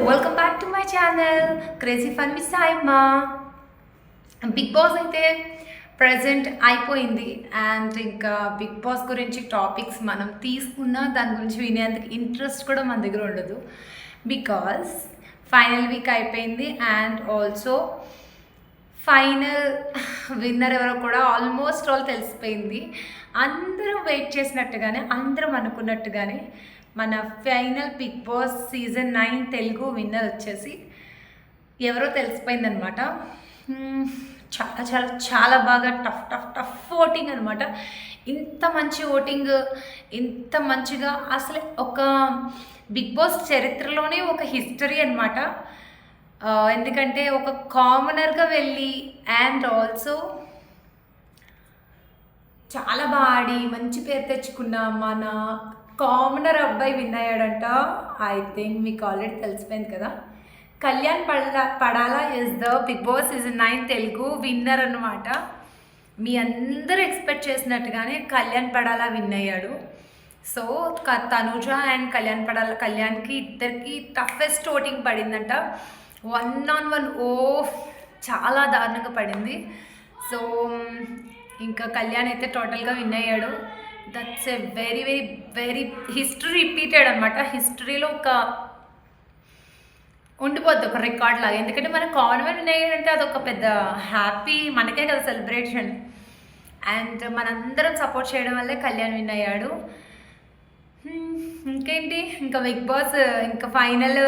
Welcome back to my channel crazy fun with Saima. Big Boss అయితే present అయిపోయింది and ఇంకా Big Boss గురించి topics మనం తీసుకున్నా దాని గురించి వినేందుకు ఇంట్రెస్ట్ కూడా మన దగ్గర ఉండదు. బికాస్ ఫైనల్ వీక్ అయిపోయింది అండ్ ఆల్సో ఫైనల్ విన్నర్ ఎవరో కూడా ఆల్మోస్ట్ ఆల్ తెలిసిపోయింది. అందరం వెయిట్ చేసినట్టుగానే, అందరం అనుకున్నట్టుగానే మన final Big Boss season 9 Telugu winner వచ్చేసి ఎవరో తెలిసిపోయిందనమాట. చాలా చాలా చాలా బాగా టఫ్ ఓటింగ్ అనమాట. ఇంత మంచి ఓటింగ్, ఇంత మంచిగా అసలు ఒక బిగ్ బాస్ చరిత్రలోనే ఒక హిస్టరీ అనమాట. ఎందుకంటే ఒక కామనర్గా వెళ్ళి అండ్ ఆల్సో చాలా బాగా ఆడి మంచి పేరు తెచ్చుకున్న మన కామనర్ అబ్బాయి విన్ అయ్యాడంట. ఐ థింక్ మీకు ఆల్రెడీ తెలిసిపోయింది కదా. Kalyan Padala is the Big Boss season 9 Telugu winner అనమాట. మీ అందరూ ఎక్స్పెక్ట్ చేసినట్టుగానే కళ్యాణ్ పడాలా విన్ అయ్యాడు. సో తనుజ అండ్ కళ్యాణ్కి ఇద్దరికి టఫెస్ట్ ఓటింగ్ పడిందంట. 1-on-1 చాలా దారుణంగా పడింది. సో ఇంకా కళ్యాణ్ అయితే టోటల్గా విన్ అయ్యాడు. That's a very very very history repeated అనమాట. హిస్టరీలో ఒక ఉండిపోద్ది ఒక రికార్డ్ లాగా. ఎందుకంటే మన కామన్ విన్ అయ్యాడంటే అదొక పెద్ద హ్యాపీ, మనకే కదా సెలబ్రేషన్. అండ్ మనందరం సపోర్ట్ చేయడం వల్లే కళ్యాణ్ విన్ అయ్యాడు. ఇంకేంటి, ఇంకా బిగ్ బాస్ ఇంకా ఫైనల్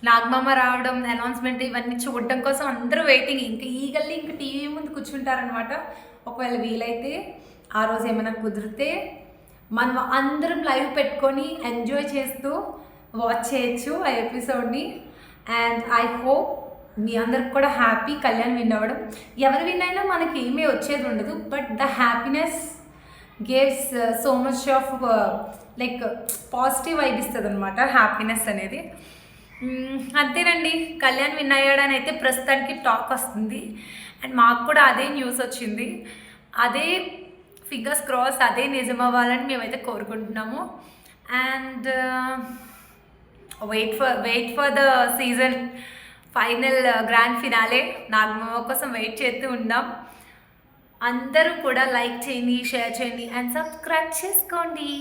నాగమామ రావడం, అనౌన్స్మెంట్ ఇవన్నీ చూడడం కోసం అందరూ వెయిటింగ్. ఇంకా ఈగల్ని ఇంకా టీవీ ముందు కూర్చుంటారనమాట. ఒకవేళ వీలైతే ఆ రోజు ఏమైనా కుదిరితే మనం అందరం లైవ్ పెట్టుకొని ఎంజాయ్ చేస్తూ వాచ్ చేయొచ్చు ఆ ఎపిసోడ్ని. అండ్ ఐ హోప్ మీ అందరికి కూడా హ్యాపీ కళ్యాణ్ విన్ అవ్వడం. ఎవరు విన్ అయినా మనకి ఏమీ వచ్చేది ఉండదు, but the happiness gives so much of like positive vibe ఇస్తుంది అనమాట హ్యాపీనెస్ అనేది. అంతేనండి, కళ్యాణ్ విన్ అయ్యాడని అయితే ప్రస్తుతానికి టాక్ వస్తుంది. అండ్ మాకు కూడా అదే న్యూస్ వచ్చింది. అదే ఫింగర్స్ క్రాస్ అదే నిజం అవ్వాలని మేమైతే కోరుకుంటున్నాము. And wait for the season final grand finale. నాగమామ కోసం వెయిట్ చేస్తూ ఉన్నాం. అందరూ కూడా లైక్ చేయండి, షేర్ చేయండి అండ్ సబ్స్క్రైబ్ చేసుకోండి.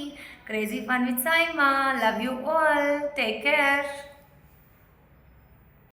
Crazy fun with SIIMA. Love you all. Take care.